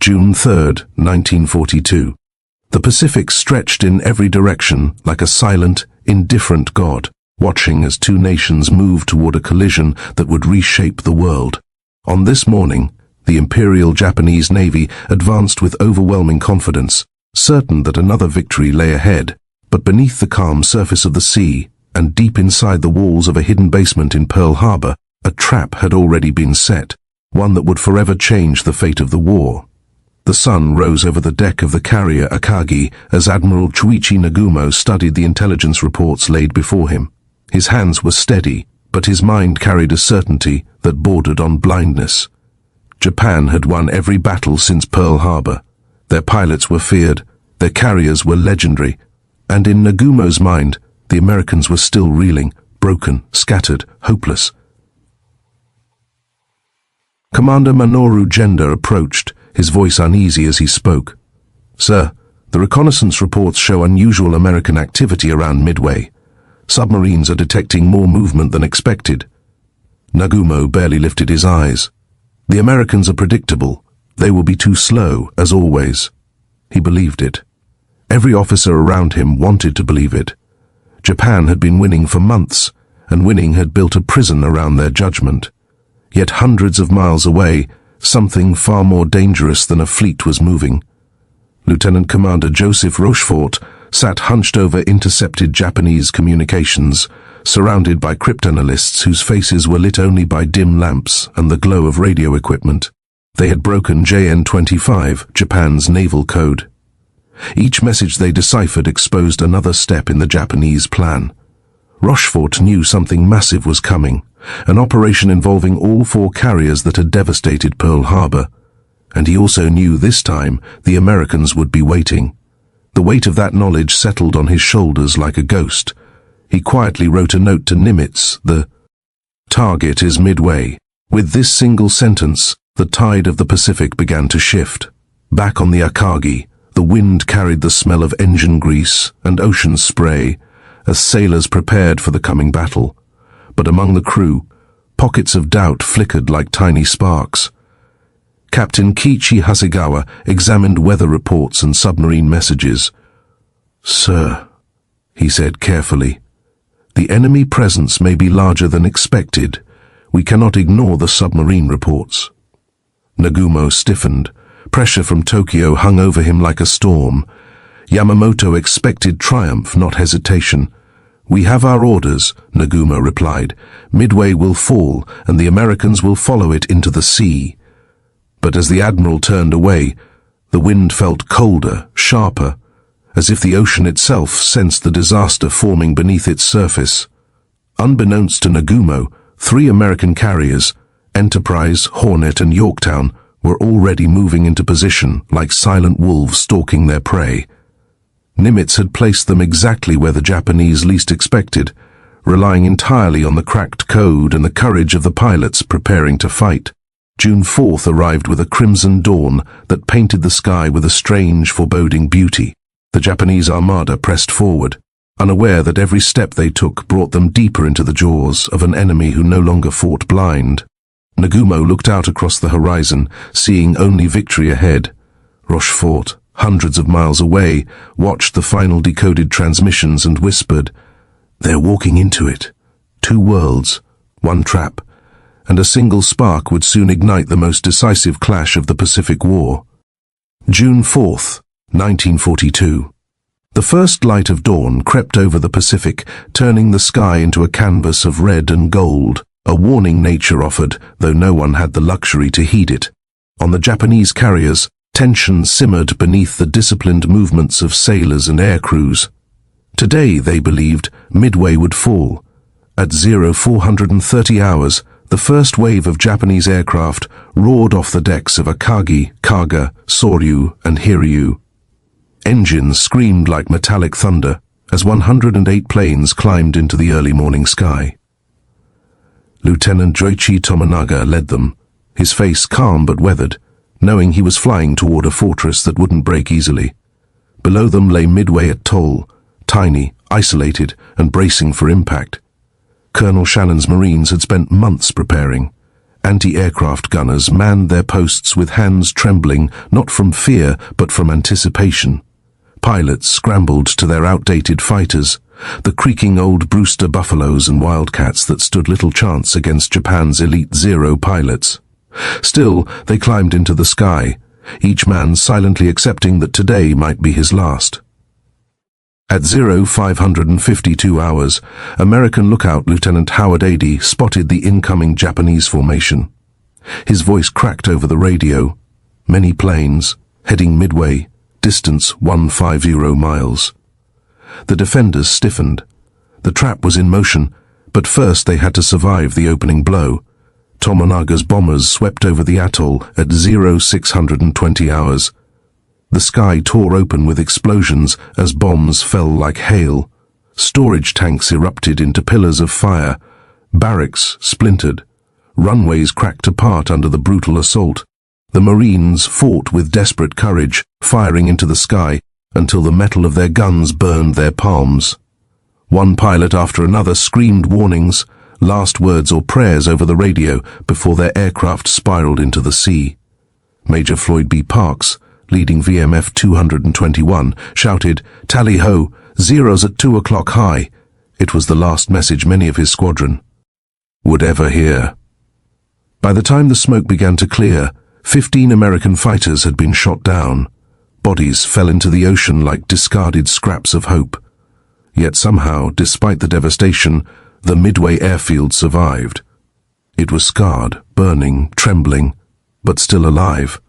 June 3, 1942. The Pacific stretched in every direction like a silent, indifferent god, watching as two nations moved toward a collision that would reshape the world. On this morning, the Imperial Japanese Navy advanced with overwhelming confidence, certain that another victory lay ahead. But beneath the calm surface of the sea, and deep inside the walls of a hidden basement in Pearl Harbor, a trap had already been set, one that would forever change the fate of the war. The sun rose over the deck of the carrier Akagi as Admiral Chuichi Nagumo studied the intelligence reports laid before him. His hands were steady, but his mind carried a certainty that bordered on blindness. Japan had won every battle since Pearl Harbor. Their pilots were feared, their carriers were legendary, and in Nagumo's mind, the Americans were still reeling, broken, scattered, hopeless. Commander Minoru Genda approached, his voice uneasy as he spoke. "Sir, the reconnaissance reports show unusual American activity around Midway. Submarines are detecting more movement than expected." Nagumo barely lifted his eyes. "The Americans are predictable. They will be too slow, as always." He believed it. Every officer around him wanted to believe it. Japan had been winning for months, and winning had built a prison around their judgment. Yet hundreds of miles away, something far more dangerous than a fleet was moving. Lieutenant Commander Joseph Rochefort sat hunched over intercepted Japanese communications, surrounded by cryptanalysts whose faces were lit only by dim lamps and the glow of radio equipment. They had broken JN-25, Japan's naval code. Each message they deciphered exposed another step in the Japanese plan. Rochefort knew something massive was coming, an operation involving all four carriers that had devastated Pearl Harbor. And he also knew this time the Americans would be waiting. The weight of that knowledge settled on his shoulders like a ghost. He quietly wrote a note to Nimitz, "The target is Midway." With this single sentence, the tide of the Pacific began to shift. Back on the Akagi, the wind carried the smell of engine grease and ocean spray as sailors prepared for the coming battle. But among the crew, pockets of doubt flickered like tiny sparks. Captain Kiichi Hasegawa examined weather reports and submarine messages. "Sir," he said carefully, "the enemy presence may be larger than expected. We cannot ignore the submarine reports." Nagumo stiffened. Pressure from Tokyo hung over him like a storm. Yamamoto expected triumph, not hesitation. "We have our orders," Nagumo replied. "Midway will fall, and the Americans will follow it into the sea." But as the Admiral turned away, the wind felt colder, sharper, as if the ocean itself sensed the disaster forming beneath its surface. Unbeknownst to Nagumo, 3 American carriers, Enterprise, Hornet, and Yorktown, were already moving into position like silent wolves stalking their prey. Nimitz had placed them exactly where the Japanese least expected, relying entirely on the cracked code and the courage of the pilots preparing to fight. June 4th arrived with a crimson dawn that painted the sky with a strange, foreboding beauty. The Japanese armada pressed forward, unaware that every step they took brought them deeper into the jaws of an enemy who no longer fought blind. Nagumo looked out across the horizon, seeing only victory ahead. Rochefort, hundreds of miles away, watched the final decoded transmissions and whispered, "They're walking into it. 2 worlds, 1 trap, and a single spark would soon ignite the most decisive clash of the Pacific War." June 4th, 1942. The first light of dawn crept over the Pacific, turning the sky into a canvas of red and gold. A warning nature offered, though no one had the luxury to heed it. On the Japanese carriers, tension simmered beneath the disciplined movements of sailors and air crews. Today, they believed, Midway would fall. At 0430 hours, the first wave of Japanese aircraft roared off the decks of Akagi, Kaga, Soryu, and Hiryu. Engines screamed like metallic thunder as 108 planes climbed into the early morning sky. Lieutenant Joichi Tomonaga led them, his face calm but weathered, knowing he was flying toward a fortress that wouldn't break easily. Below them lay Midway atoll, tiny, isolated, and bracing for impact. Colonel Shannon's Marines had spent months preparing. Anti-aircraft gunners manned their posts with hands trembling, not from fear, but from anticipation. Pilots scrambled to their outdated fighters, the creaking old Brewster Buffaloes and Wildcats that stood little chance against Japan's elite Zero pilots. Still, they climbed into the sky, each man silently accepting that today might be his last. At 0552 hours, American lookout Lieutenant Howard Adey spotted the incoming Japanese formation. His voice cracked over the radio. Many planes, heading Midway, distance 150 miles. The defenders stiffened. The trap was in motion, but first they had to survive the opening blow. Tomonaga's bombers swept over the atoll at 0620 hours. The sky tore open with explosions as bombs fell like hail. Storage tanks erupted into pillars of fire. Barracks splintered. Runways cracked apart under the brutal assault. The Marines fought with desperate courage, firing into the sky until the metal of their guns burned their palms. One pilot after another screamed warnings, last words or prayers over the radio before their aircraft spiraled into the sea. Major Floyd B. Parks, leading VMF 221, shouted, "Tally-ho, zeros at 2 o'clock high." It was the last message many of his squadron would ever hear. By the time the smoke began to clear, 15 American fighters had been shot down. Bodies fell into the ocean like discarded scraps of hope. Yet somehow, despite the devastation, the Midway airfield survived. It was scarred, burning, trembling, but still alive.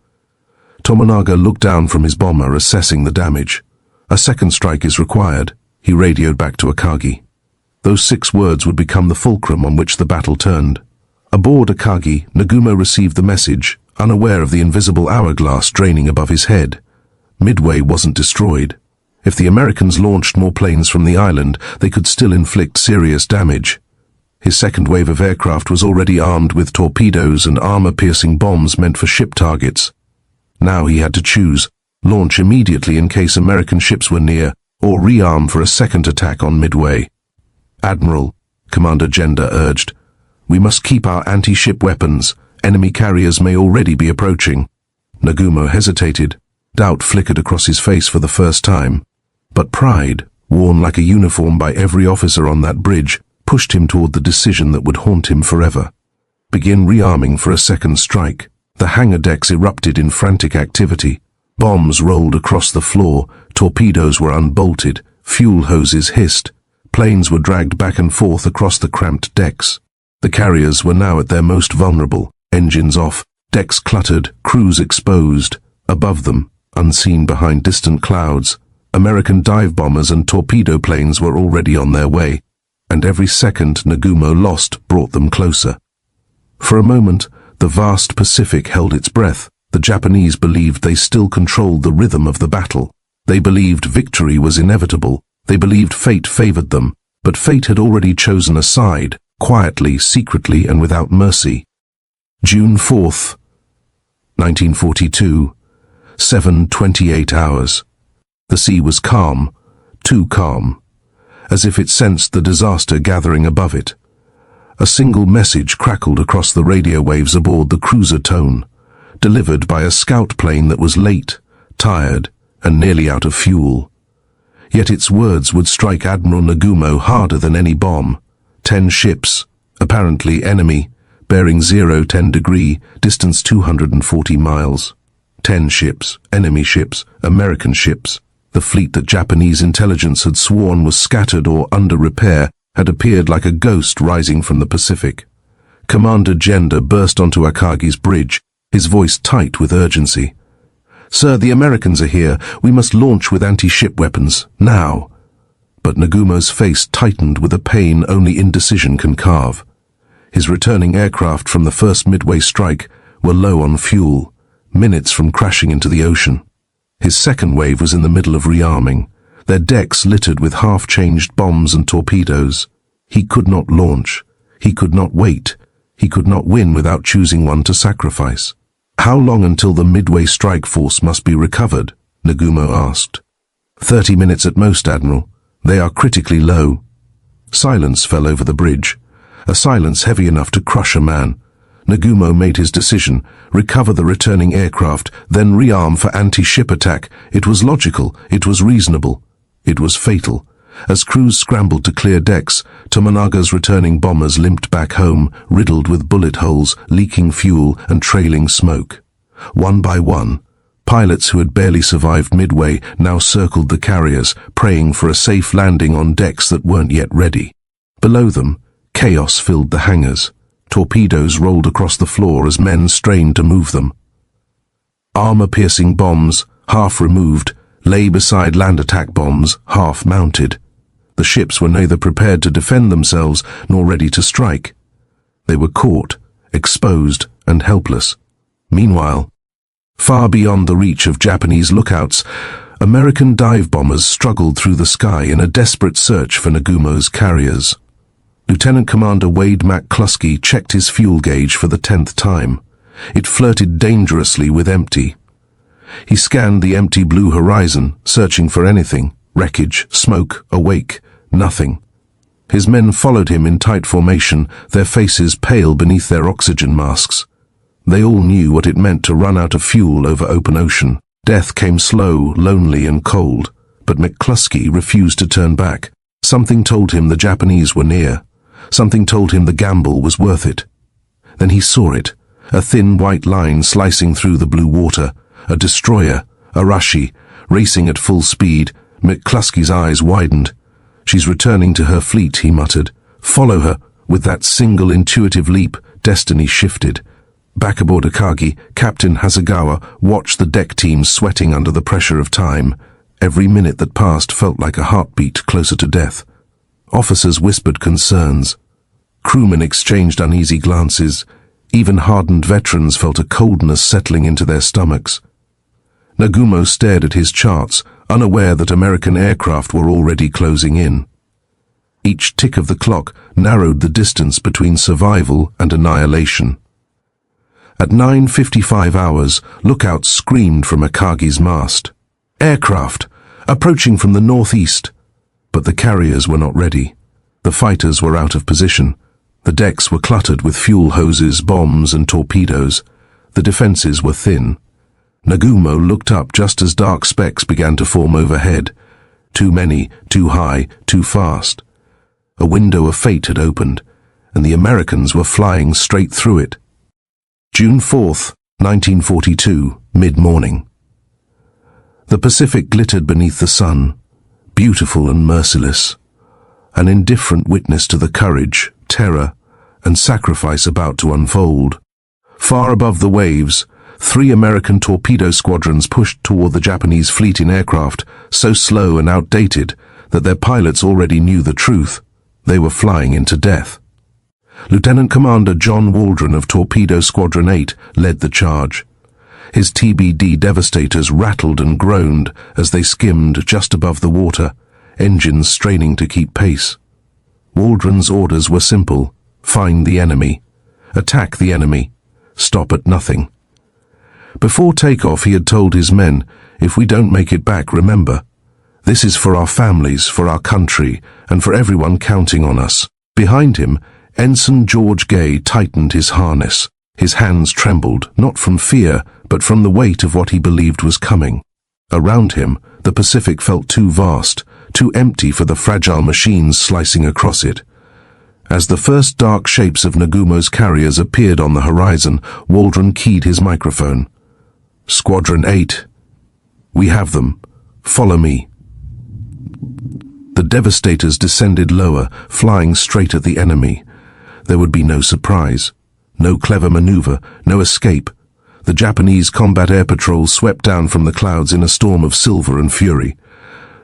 Tomonaga looked down from his bomber, assessing the damage. "A second strike is required," he radioed back to Akagi. Those 6 words would become the fulcrum on which the battle turned. Aboard Akagi, Nagumo received the message, unaware of the invisible hourglass draining above his head. Midway wasn't destroyed. If the Americans launched more planes from the island, they could still inflict serious damage. His second wave of aircraft was already armed with torpedoes and armor-piercing bombs meant for ship targets. Now he had to choose: launch immediately in case American ships were near, or rearm for a second attack on Midway. "Admiral," Commander Gender urged, "we must keep our anti-ship weapons. Enemy carriers may already be approaching." Nagumo hesitated. Doubt flickered across his face for the first time. But pride, worn like a uniform by every officer on that bridge, pushed him toward the decision that would haunt him forever. Begin rearming for a second strike. The hangar decks erupted in frantic activity. Bombs rolled across the floor, torpedoes were unbolted, fuel hoses hissed. Planes were dragged back and forth across the cramped decks. The carriers were now at their most vulnerable, engines off, decks cluttered, crews exposed. Above them, unseen behind distant clouds, American dive bombers and torpedo planes were already on their way, and every second Nagumo lost brought them closer. For a moment, the vast Pacific held its breath. The Japanese believed they still controlled the rhythm of the battle. They believed victory was inevitable. They believed fate favored them, but fate had already chosen a side, quietly, secretly, and without mercy. June 4th, 1942, 7:28 hours. The sea was calm, too calm, as if it sensed the disaster gathering above it. A single message crackled across the radio waves aboard the cruiser Tone, delivered by a scout plane that was late, tired, and nearly out of fuel. Yet its words would strike Admiral Nagumo harder than any bomb. 10 ships, apparently enemy, bearing 010 degree, distance 240 miles. 10 ships, enemy ships, American ships. The fleet that Japanese intelligence had sworn was scattered or under repair had appeared like a ghost rising from the Pacific. Commander Gender burst onto Akagi's bridge, his voice tight with urgency. "Sir, the Americans are here. We must launch with anti-ship weapons, now." But Nagumo's face tightened with a pain only indecision can carve. His returning aircraft from the first Midway strike were low on fuel, minutes from crashing into the ocean. His second wave was in the middle of rearming, their decks littered with half-changed bombs and torpedoes. He could not launch. He could not wait. He could not win without choosing one to sacrifice. "How long until the Midway strike force must be recovered?" Nagumo asked. 30 minutes at most, Admiral. They are critically low." Silence fell over the bridge, a silence heavy enough to crush a man. Nagumo made his decision: recover the returning aircraft, then rearm for anti-ship attack. It was logical, it was reasonable, it was fatal. As crews scrambled to clear decks, Tomonaga's returning bombers limped back home, riddled with bullet holes, leaking fuel, and trailing smoke. One by one, pilots who had barely survived Midway now circled the carriers, praying for a safe landing on decks that weren't yet ready. Below them, chaos filled the hangars. Torpedoes rolled across the floor as men strained to move them. Armor-piercing bombs, half removed, lay beside land attack bombs, half mounted. The ships were neither prepared to defend themselves nor ready to strike. They were caught, exposed, and helpless. Meanwhile, far beyond the reach of Japanese lookouts, American dive bombers struggled through the sky in a desperate search for Nagumo's carriers. Lieutenant Commander Wade McCluskey checked his fuel gauge for the 10th time. It flirted dangerously with empty. He scanned the empty blue horizon, searching for anything: wreckage, smoke, a wake, nothing. His men followed him in tight formation, their faces pale beneath their oxygen masks. They all knew what it meant to run out of fuel over open ocean. Death came slow, lonely, and cold, but McCluskey refused to turn back. Something told him the Japanese were near. Something told him the gamble was worth it. Then he saw it, a thin white line slicing through the blue water, a destroyer, Arashi, racing at full speed. McCluskey's eyes widened. "She's returning to her fleet," he muttered. "Follow her." With that single intuitive leap, destiny shifted. Back aboard Akagi, Captain Hasegawa watched the deck team sweating under the pressure of time. Every minute that passed felt like a heartbeat closer to death. Officers whispered concerns. Crewmen exchanged uneasy glances. Even hardened veterans felt a coldness settling into their stomachs. Nagumo stared at his charts, unaware that American aircraft were already closing in. Each tick of the clock narrowed the distance between survival and annihilation. At 9:55 hours, lookouts screamed from Akagi's mast. "Aircraft! Approaching from the northeast!" But the carriers were not ready. The fighters were out of position. The decks were cluttered with fuel hoses, bombs, and torpedoes. The defenses were thin. Nagumo looked up just as dark specks began to form overhead. Too many, too high, too fast. A window of fate had opened, and the Americans were flying straight through it. June 4th, 1942, mid-morning. The Pacific glittered beneath the sun, beautiful and merciless, an indifferent witness to the courage, terror, and sacrifice about to unfold. Far above the waves, 3 American torpedo squadrons pushed toward the Japanese fleet in aircraft, so slow and outdated that their pilots already knew the truth. They were flying into death. Lieutenant Commander John Waldron of Torpedo Squadron 8 led the charge. His TBD Devastators rattled and groaned as they skimmed just above the water, engines straining to keep pace. Waldron's orders were simple: find the enemy, attack the enemy, stop at nothing. Before takeoff, he had told his men, "If we don't make it back, remember, this is for our families, for our country, and for everyone counting on us." Behind him, Ensign George Gay tightened his harness. His hands trembled, not from fear, but from the weight of what he believed was coming. Around him, the Pacific felt too vast, too empty for the fragile machines slicing across it. As the first dark shapes of Nagumo's carriers appeared on the horizon, Waldron keyed his microphone. "Squadron 8. We have them. Follow me." The Devastators descended lower, flying straight at the enemy. There would be no surprise, no clever maneuver, no escape. The Japanese combat air patrol swept down from the clouds in a storm of silver and fury.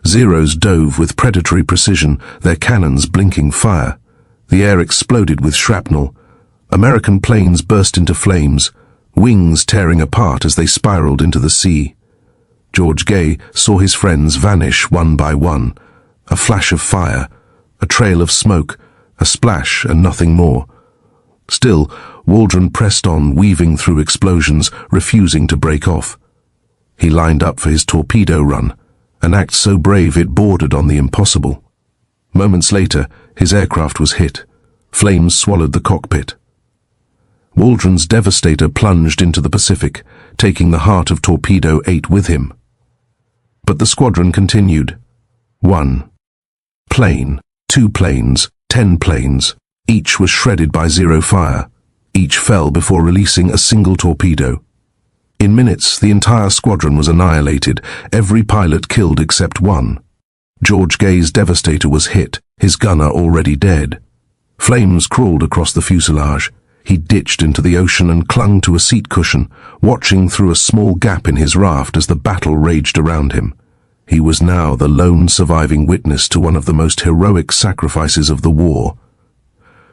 Zeros dove with predatory precision, their cannons blinking fire. The air exploded with shrapnel. American planes burst into flames, wings tearing apart as they spiraled into the sea. George Gay saw his friends vanish one by one. A flash of fire, a trail of smoke, a splash, and nothing more. Still, Waldron pressed on, weaving through explosions, refusing to break off. He lined up for his torpedo run, an act so brave it bordered on the impossible. Moments later, his aircraft was hit. Flames swallowed the cockpit. Waldron's Devastator plunged into the Pacific, taking the heart of Torpedo 8 with him. But the squadron continued. 1 plane, 2 planes, 10 planes. Each was shredded by zero fire. Each fell before releasing a single torpedo. In minutes, the entire squadron was annihilated, every pilot killed except one. George Gay's Devastator was hit, his gunner already dead. Flames crawled across the fuselage. He ditched into the ocean and clung to a seat cushion, watching through a small gap in his raft as the battle raged around him. He was now the lone surviving witness to one of the most heroic sacrifices of the war.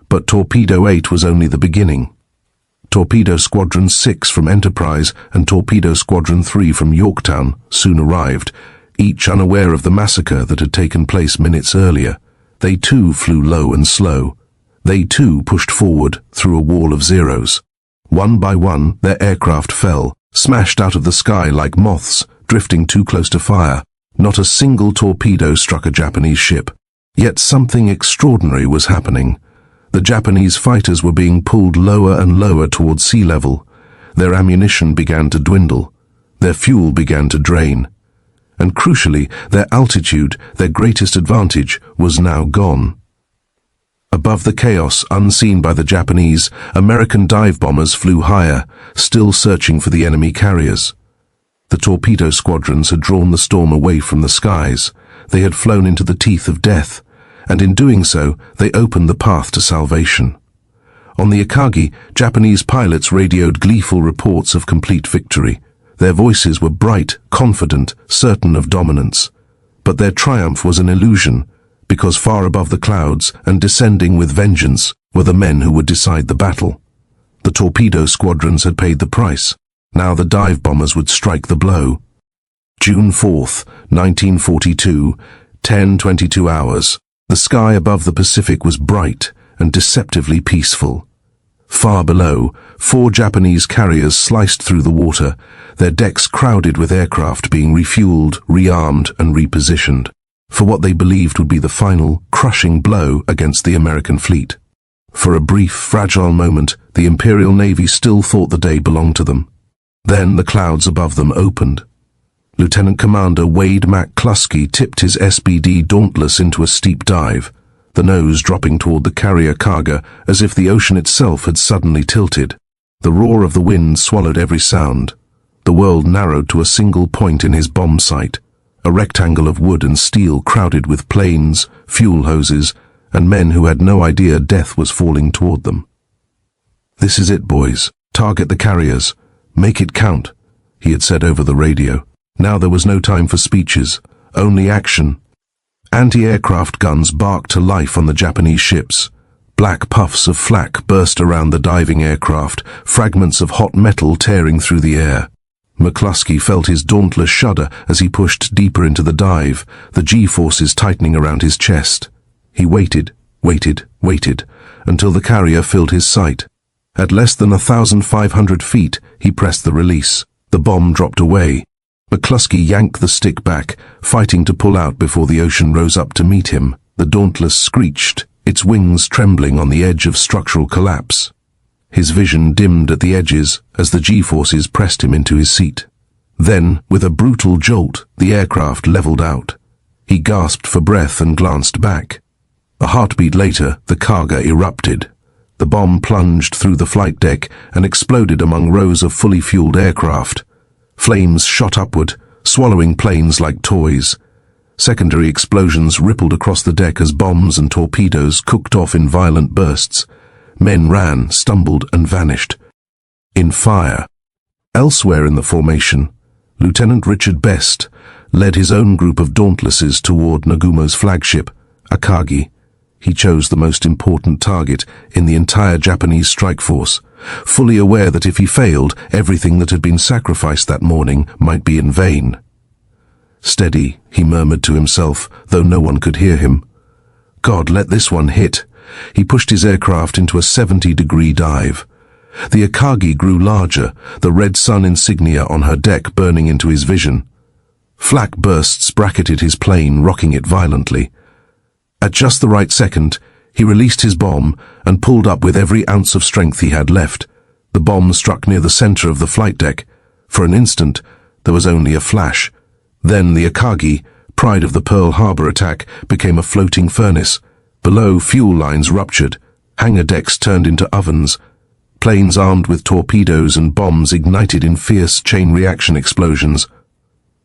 But Torpedo 8 was only the beginning. Torpedo Squadron 6 from Enterprise and Torpedo Squadron 3 from Yorktown soon arrived, each unaware of the massacre that had taken place minutes earlier. They too flew low and slow. They too pushed forward through a wall of zeros. One by one, their aircraft fell, smashed out of the sky like moths, drifting too close to fire. Not a single torpedo struck a Japanese ship. Yet something extraordinary was happening. The Japanese fighters were being pulled lower and lower towards sea level. Their ammunition began to dwindle. Their fuel began to drain. And crucially, their altitude, their greatest advantage, was now gone. Above the chaos, unseen by the Japanese, American dive bombers flew higher, still searching for the enemy carriers. The torpedo squadrons had drawn the storm away from the skies. They had flown into the teeth of death, and in doing so, they opened the path to salvation. On the Akagi, Japanese pilots radioed gleeful reports of complete victory. Their voices were bright, confident, certain of dominance. But their triumph was an illusion, because far above the clouds and descending with vengeance were the men who would decide the battle. The torpedo squadrons had paid the price. Now the dive bombers would strike the blow. June 4th, 1942, 10:22 hours. The sky above the Pacific was bright and deceptively peaceful. Far below, 4 Japanese carriers sliced through the water, their decks crowded with aircraft being refueled, rearmed, and repositioned, for what they believed would be the final, crushing blow against the American fleet. For a brief, fragile moment, the Imperial Navy still thought the day belonged to them. Then the clouds above them opened. Lieutenant Commander Wade McCluskey tipped his SBD Dauntless into a steep dive, the nose dropping toward the carrier Kaga as if the ocean itself had suddenly tilted. The roar of the wind swallowed every sound. The world narrowed to a single point in his bomb sight, a rectangle of wood and steel crowded with planes, fuel hoses, and men who had no idea death was falling toward them. "This is it, boys. Target the carriers. Make it count," he had said over the radio. Now there was no time for speeches, only action. Anti-aircraft guns barked to life on the Japanese ships. Black puffs of flak burst around the diving aircraft, fragments of hot metal tearing through the air. McCluskey felt his Dauntless shudder as he pushed deeper into the dive, the G-forces tightening around his chest. He waited, until the carrier filled his sight. At less than 1,500 feet, he pressed the release. The bomb dropped away. McCluskey yanked the stick back, fighting to pull out before the ocean rose up to meet him. The Dauntless screeched, its wings trembling on the edge of structural collapse. His vision dimmed at the edges as the G-forces pressed him into his seat. Then, with a brutal jolt, the aircraft leveled out. He gasped for breath and glanced back. A heartbeat later, the Kaga erupted. The bomb plunged through the flight deck and exploded among rows of fully fueled aircraft. Flames shot upward, swallowing planes like toys. Secondary explosions rippled across the deck as bombs and torpedoes cooked off in violent bursts. Men ran, stumbled, and vanished. In fire. Elsewhere in the formation, Lieutenant Richard Best led his own group of Dauntlesses toward Nagumo's flagship, Akagi. He chose the most important target in the entire Japanese strike force, fully aware that if he failed, everything that had been sacrificed that morning might be in vain. "Steady," he murmured to himself, though no one could hear him. "God, let this one hit." He pushed his aircraft into a 70-degree dive. The Akagi grew larger, the red sun insignia on her deck burning into his vision. Flak bursts bracketed his plane, rocking it violently. At just the right second, he released his bomb and pulled up with every ounce of strength he had left. The bomb struck near the center of the flight deck. For an instant, there was only a flash. Then the Akagi, pride of the Pearl Harbor attack, became a floating furnace. Below, fuel lines ruptured. Hangar decks turned into ovens. Planes armed with torpedoes and bombs ignited in fierce chain reaction explosions.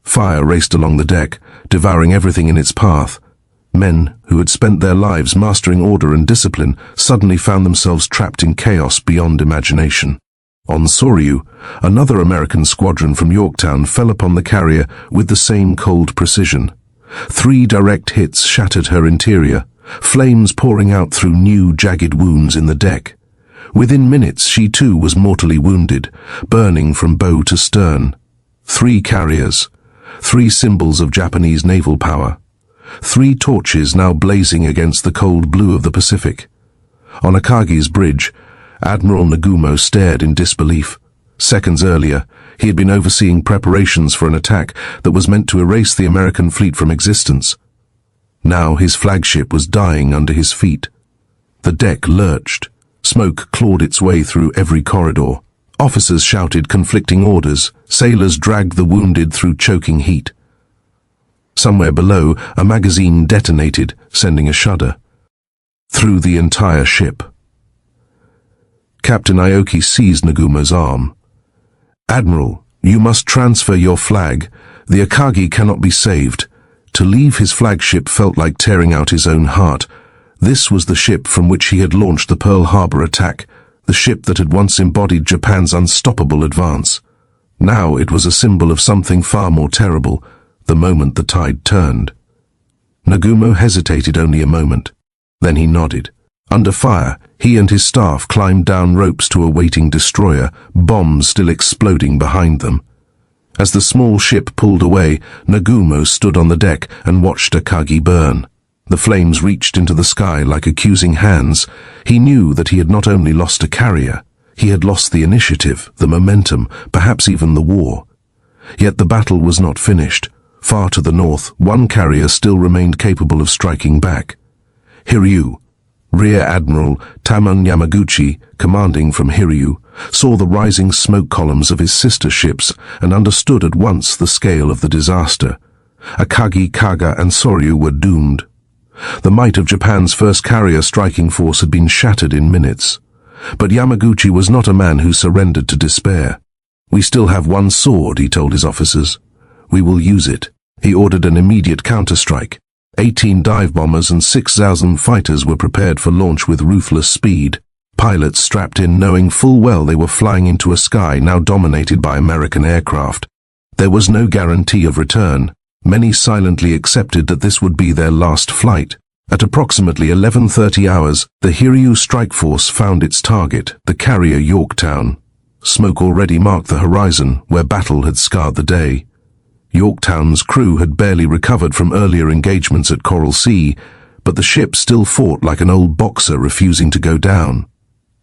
Fire raced along the deck, devouring everything in its path. Men who had spent their lives mastering order and discipline suddenly found themselves trapped in chaos beyond imagination. On Soryu, another American squadron from Yorktown fell upon the carrier with the same cold precision. 3 direct hits shattered her interior, flames pouring out through new jagged wounds in the deck. Within minutes, she too was mortally wounded, burning from bow to stern. 3 carriers, 3 symbols of Japanese naval power. 3 torches now blazing against the cold blue of the Pacific. On Akagi's bridge, Admiral Nagumo stared in disbelief. Seconds earlier, he had been overseeing preparations for an attack that was meant to erase the American fleet from existence. Now his flagship was dying under his feet. The deck lurched. Smoke clawed its way through every corridor. Officers shouted conflicting orders. Sailors dragged the wounded through choking heat. Somewhere below, a magazine detonated, sending a shudder through the entire ship. Captain Aoki seized Nagumo's arm. "Admiral, you must transfer your flag. The Akagi cannot be saved." To leave his flagship felt like tearing out his own heart. This was the ship from which he had launched the Pearl Harbor attack, the ship that had once embodied Japan's unstoppable advance. Now it was a symbol of something far more terrible, the moment the tide turned. Nagumo hesitated only a moment. Then he nodded. Under fire, he and his staff climbed down ropes to a waiting destroyer, bombs still exploding behind them. As the small ship pulled away, Nagumo stood on the deck and watched Akagi burn. The flames reached into the sky like accusing hands. He knew that he had not only lost a carrier, he had lost the initiative, the momentum, perhaps even the war. Yet the battle was not finished. Far to the north, one carrier still remained capable of striking back. Hiryu, Rear Admiral Tamon Yamaguchi, commanding from Hiryu, saw the rising smoke columns of his sister ships and understood at once the scale of the disaster. Akagi, Kaga, and Soryu were doomed. The might of Japan's first carrier striking force had been shattered in minutes. But Yamaguchi was not a man who surrendered to despair. "We still have one sword," he told his officers. "We will use it." He ordered an immediate counterstrike. 18 dive bombers and 6,000 fighters were prepared for launch with ruthless speed. Pilots strapped in knowing full well they were flying into a sky now dominated by American aircraft. There was no guarantee of return. Many silently accepted that this would be their last flight. At approximately 11:30 hours, the Hiryu strike force found its target, the carrier Yorktown. Smoke already marked the horizon, where battle had scarred the day. Yorktown's crew had barely recovered from earlier engagements at Coral Sea, but the ship still fought like an old boxer refusing to go down.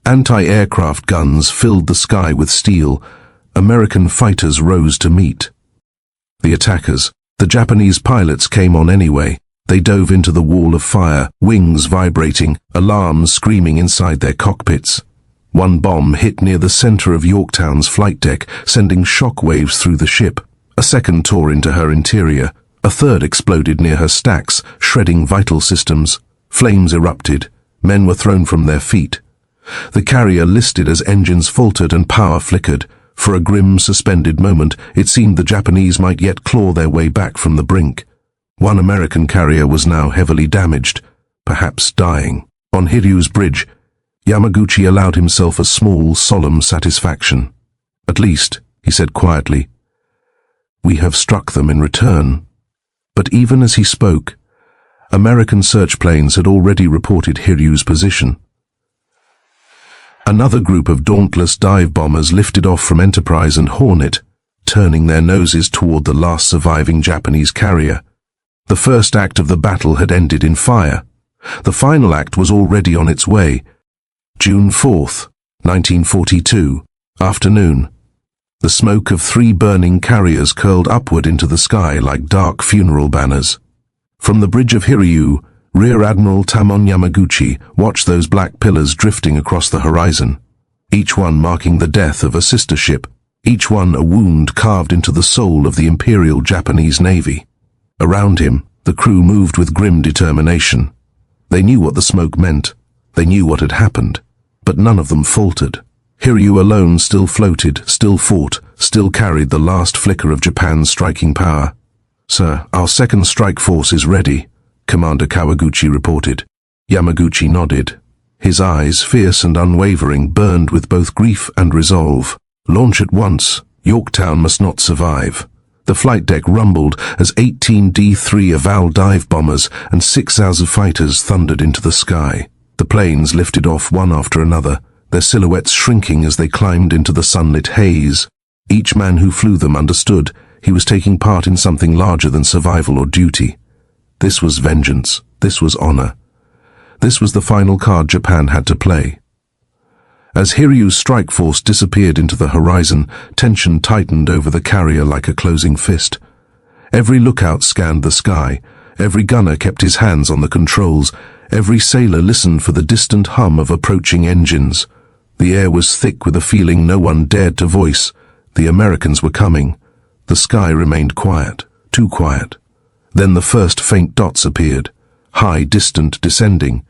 Anti-aircraft guns filled the sky with steel. American fighters rose to meet the attackers. The Japanese pilots came on anyway. They dove into the wall of fire, wings vibrating, alarms screaming inside their cockpits. One bomb hit near the center of Yorktown's flight deck, sending shock waves through the ship. A second tore into her interior. A third exploded near her stacks, shredding vital systems. Flames erupted. Men were thrown from their feet. The carrier listed as engines faltered and power flickered. For a grim, suspended moment, it seemed the Japanese might yet claw their way back from the brink. One American carrier was now heavily damaged, perhaps dying. On Hiryu's bridge, Yamaguchi allowed himself a small, solemn satisfaction. "At least," he said quietly, "we have struck them in return." But even as he spoke, American search planes had already reported Hiryu's position. Another group of dauntless dive bombers lifted off from Enterprise and Hornet, turning their noses toward the last surviving Japanese carrier. The first act of the battle had ended in fire. The final act was already on its way. June 4th, 1942, afternoon. The smoke of 3 burning carriers curled upward into the sky like dark funeral banners. From the bridge of Hiryu, Rear Admiral Tamon Yamaguchi watched those black pillars drifting across the horizon. each one marking the death of a sister ship, each one a wound carved into the soul of the Imperial Japanese Navy. Around him, the crew moved with grim determination. They knew what the smoke meant. They knew what had happened. But none of them faltered. Hiryu alone still floated, still fought, still carried the last flicker of Japan's striking power. "Sir, our second strike force is ready," Commander Kawaguchi reported. Yamaguchi nodded. His eyes, fierce and unwavering, burned with both grief and resolve. "Launch at once. Yorktown must not survive." The flight deck rumbled as 18 D-3 Aval dive bombers and 6 Azu fighters thundered into the sky. The planes lifted off one after another, their silhouettes shrinking as they climbed into the sunlit haze. Each man who flew them understood he was taking part in something larger than survival or duty. This was vengeance. This was honor. This was the final card Japan had to play. As Hiryu's strike force disappeared into the horizon, tension tightened over the carrier like a closing fist. Every lookout scanned the sky. Every gunner kept his hands on the controls. Every sailor listened for the distant hum of approaching engines. The air was thick with a feeling no one dared to voice. The Americans were coming. The sky remained quiet, too quiet. Then the first faint dots appeared, high, distant, descending.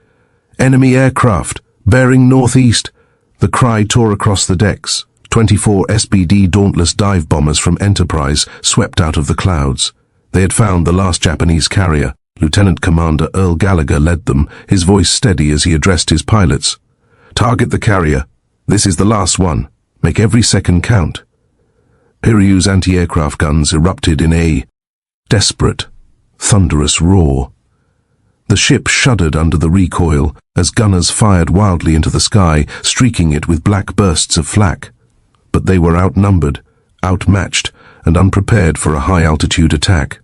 "Enemy aircraft, bearing northeast." The cry tore across the decks. 24 SBD Dauntless dive bombers from Enterprise swept out of the clouds. They had found the last Japanese carrier. Lieutenant Commander Earl Gallagher led them, his voice steady as he addressed his pilots. "Target the carrier. This is the last one. Make every second count." Hiryu's anti-aircraft guns erupted in a desperate, thunderous roar. The ship shuddered under the recoil as gunners fired wildly into the sky, streaking it with black bursts of flak. But they were outnumbered, outmatched, and unprepared for a high-altitude attack.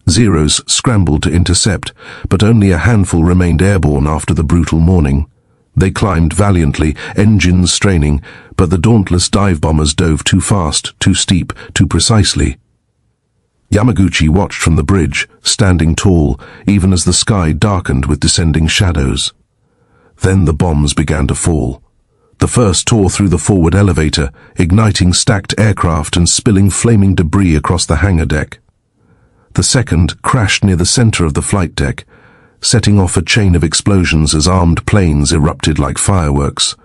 Zeros scrambled to intercept, but only a handful remained airborne after the brutal morning. They climbed valiantly, engines straining, but the dauntless dive bombers dove too fast, too steep, too precisely. Yamaguchi watched from the bridge, standing tall, even as the sky darkened with descending shadows. Then the bombs began to fall. The first tore through the forward elevator, igniting stacked aircraft and spilling flaming debris across the hangar deck. The second crashed near the center of the flight deck, setting off a chain of explosions as armed planes erupted like fireworks.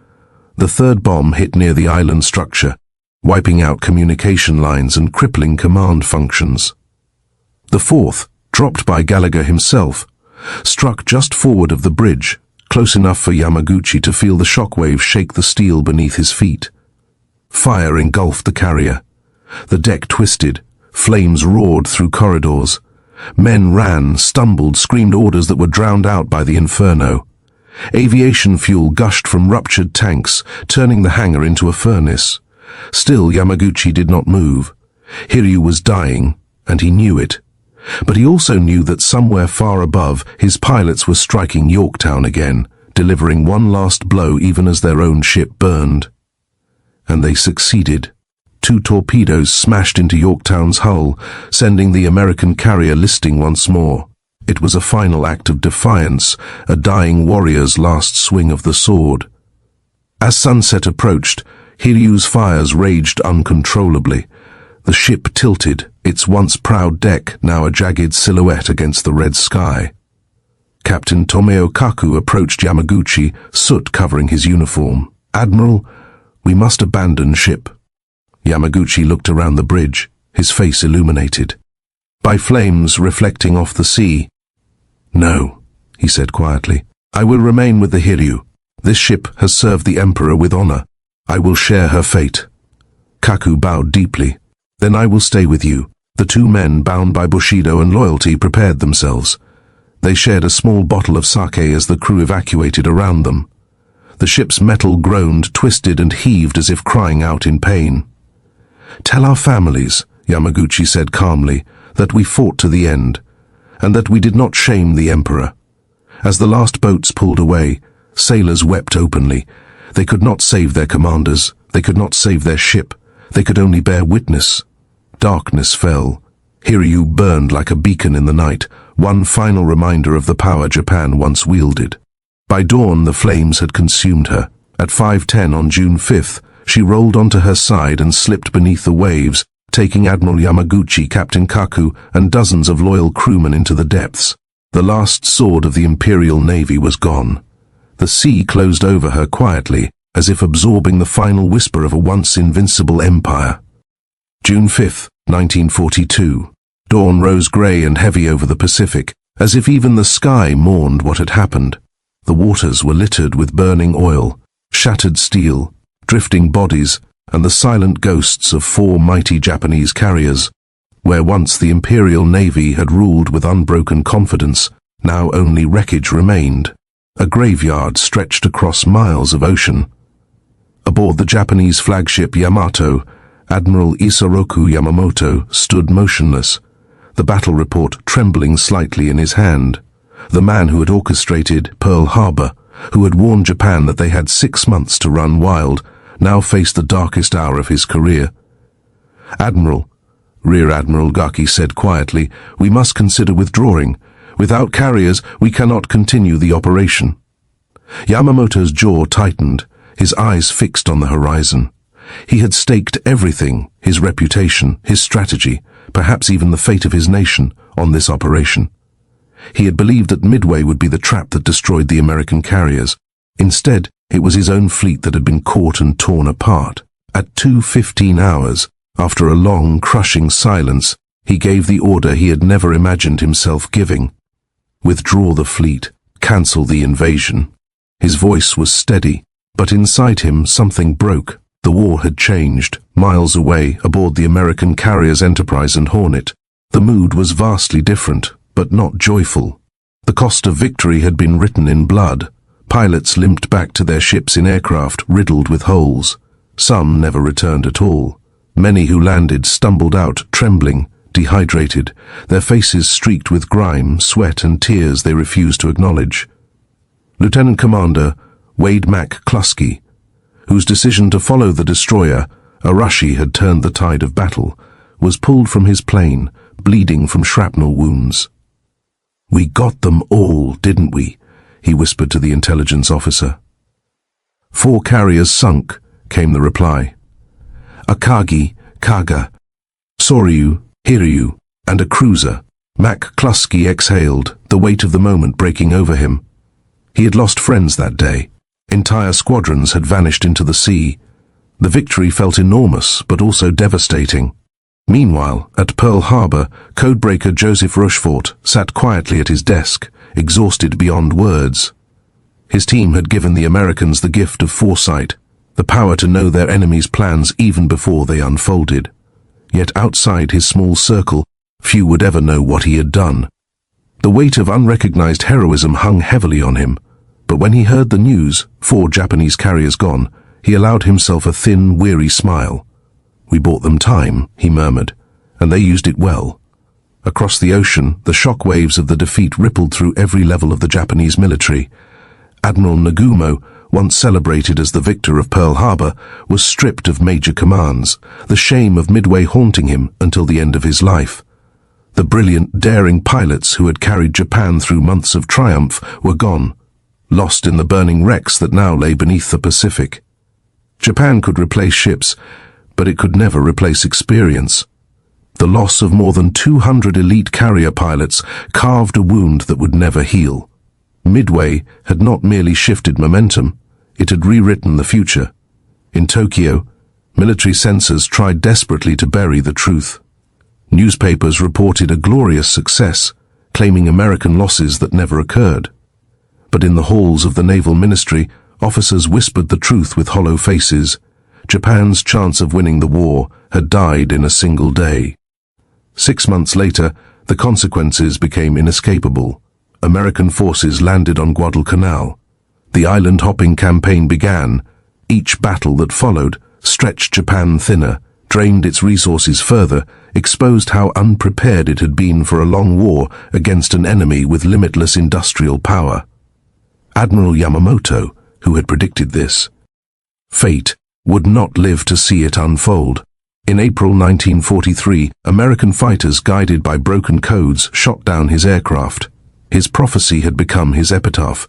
The third bomb hit near the island structure, wiping out communication lines and crippling command functions. The fourth, dropped by Gallagher himself, struck just forward of the bridge, close enough for Yamaguchi to feel the shockwave shake the steel beneath his feet. Fire engulfed the carrier. The deck twisted. Flames roared through corridors. Men ran, stumbled, screamed orders that were drowned out by the inferno. Aviation fuel gushed from ruptured tanks, turning the hangar into a furnace. Still, Yamaguchi did not move. Hiryu was dying, and he knew it. But he also knew that somewhere far above, his pilots were striking Yorktown again, delivering one last blow even as their own ship burned. And they succeeded. 2 torpedoes smashed into Yorktown's hull, sending the American carrier listing once more. It was a final act of defiance, a dying warrior's last swing of the sword. As sunset approached, Hiryu's fires raged uncontrollably. The ship tilted, its once proud deck now a jagged silhouette against the red sky. Captain Tomeo Kaku approached Yamaguchi, soot covering his uniform. "Admiral, we must abandon ship." Yamaguchi looked around the bridge, his face illuminated by flames reflecting off the sea. "No," he said quietly. "I will remain with the Hiryu. This ship has served the Emperor with honor. I will share her fate." Kaku bowed deeply. "Then I will stay with you." The 2 men, bound by Bushido and loyalty, prepared themselves. They shared a small bottle of sake as the crew evacuated around them. The ship's metal groaned, twisted and heaved as if crying out in pain. "Tell our families," Yamaguchi said calmly, "that we fought to the end, and that we did not shame the Emperor." As the last boats pulled away, sailors wept openly. They could not save their commanders. They could not save their ship. They could only bear witness. Darkness fell. Hiryu burned like a beacon in the night, one final reminder of the power Japan once wielded. By dawn, the flames had consumed her, At 5:10 on June 5th, she rolled onto her side and slipped beneath the waves, taking Admiral Yamaguchi, Captain Kaku, and dozens of loyal crewmen into the depths. The last sword of the Imperial Navy was gone. The sea closed over her quietly, as if absorbing the final whisper of a once invincible empire. June 5th, 1942. Dawn rose grey and heavy over the Pacific, as if even the sky mourned what had happened. The waters were littered with burning oil, shattered steel, drifting bodies, and the silent ghosts of 4 mighty Japanese carriers. Where once the Imperial Navy had ruled with unbroken confidence, now only wreckage remained. A graveyard stretched across miles of ocean. Aboard the Japanese flagship Yamato, Admiral Isoroku Yamamoto stood motionless, the battle report trembling slightly in his hand. The man who had orchestrated Pearl Harbor, who had warned Japan that they had 6 months to run wild, now faced the darkest hour of his career. "Admiral," Rear Admiral Gaki said quietly, "we must consider withdrawing. Without carriers, we cannot continue the operation." Yamamoto's jaw tightened, his eyes fixed on the horizon. He had staked everything, his reputation, his strategy, perhaps even the fate of his nation, on this operation. He had believed that Midway would be the trap that destroyed the American carriers. Instead, it was his own fleet that had been caught and torn apart. At 2:15 hours, after a long, crushing silence, he gave the order he had never imagined himself giving. "Withdraw the fleet. Cancel the invasion." His voice was steady, but inside him something broke. The war had changed. Miles away, aboard the American carriers Enterprise and Hornet, the mood was vastly different, but not joyful. The cost of victory had been written in blood. Pilots limped back to their ships in aircraft riddled with holes. Some never returned at all. Many who landed stumbled out, trembling, dehydrated, their faces streaked with grime, sweat, and tears they refused to acknowledge. Lieutenant Commander Wade McCluskey, whose decision to follow the destroyer, Arashi, had turned the tide of battle, was pulled from his plane, bleeding from shrapnel wounds. "We got them all, didn't we?" he whispered to the intelligence officer. "4 carriers sunk," came the reply. "Akagi, Kaga, Soryu, Hiryu, and a cruiser." McCluskey exhaled, the weight of the moment breaking over him. He had lost friends that day. Entire squadrons had vanished into the sea. The victory felt enormous, but also devastating. Meanwhile, at Pearl Harbor, codebreaker Joseph Rochefort sat quietly at his desk, exhausted beyond words. His team had given the Americans the gift of foresight, the power to know their enemies' plans even before they unfolded. Yet outside his small circle, few would ever know what he had done. The weight of unrecognized heroism hung heavily on him, but when he heard the news, 4 Japanese carriers gone, he allowed himself a thin, weary smile. "We bought them time," he murmured, "and they used it well." Across the ocean, the shock waves of the defeat rippled through every level of the Japanese military. Admiral Nagumo, once celebrated as the victor of Pearl Harbor, was stripped of major commands, the shame of Midway haunting him until the end of his life. The brilliant, daring pilots who had carried Japan through months of triumph were gone, lost in the burning wrecks that now lay beneath the Pacific. Japan could replace ships, but it could never replace experience. The loss of more than 200 elite carrier pilots carved a wound that would never heal. Midway had not merely shifted momentum, it had rewritten the future. In Tokyo, military censors tried desperately to bury the truth. Newspapers reported a glorious success, claiming American losses that never occurred. But in the halls of the Naval Ministry, officers whispered the truth with hollow faces. Japan's chance of winning the war had died in a single day. 6 months later, the consequences became inescapable. American forces landed on Guadalcanal. The island-hopping campaign began. Each battle that followed stretched Japan thinner, drained its resources further, exposed how unprepared it had been for a long war against an enemy with limitless industrial power. Admiral Yamamoto, who had predicted this fate, would not live to see it unfold. In April 1943, American fighters guided by broken codes shot down his aircraft. His prophecy had become his epitaph.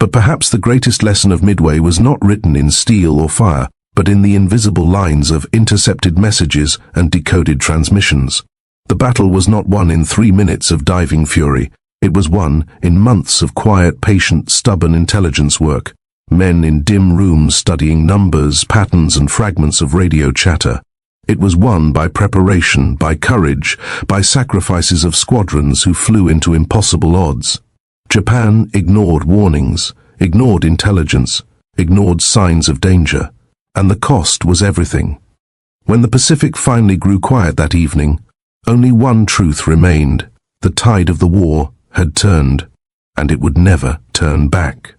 But perhaps the greatest lesson of Midway was not written in steel or fire, but in the invisible lines of intercepted messages and decoded transmissions. The battle was not won in 3 minutes of diving fury. It was won in months of quiet, patient, stubborn intelligence work. Men in dim rooms studying numbers, patterns, and fragments of radio chatter. It was won by preparation, by courage, by sacrifices of squadrons who flew into impossible odds. Japan ignored warnings, ignored intelligence, ignored signs of danger, and the cost was everything. When the Pacific finally grew quiet that evening, only one truth remained: the tide of the war had turned, and it would never turn back.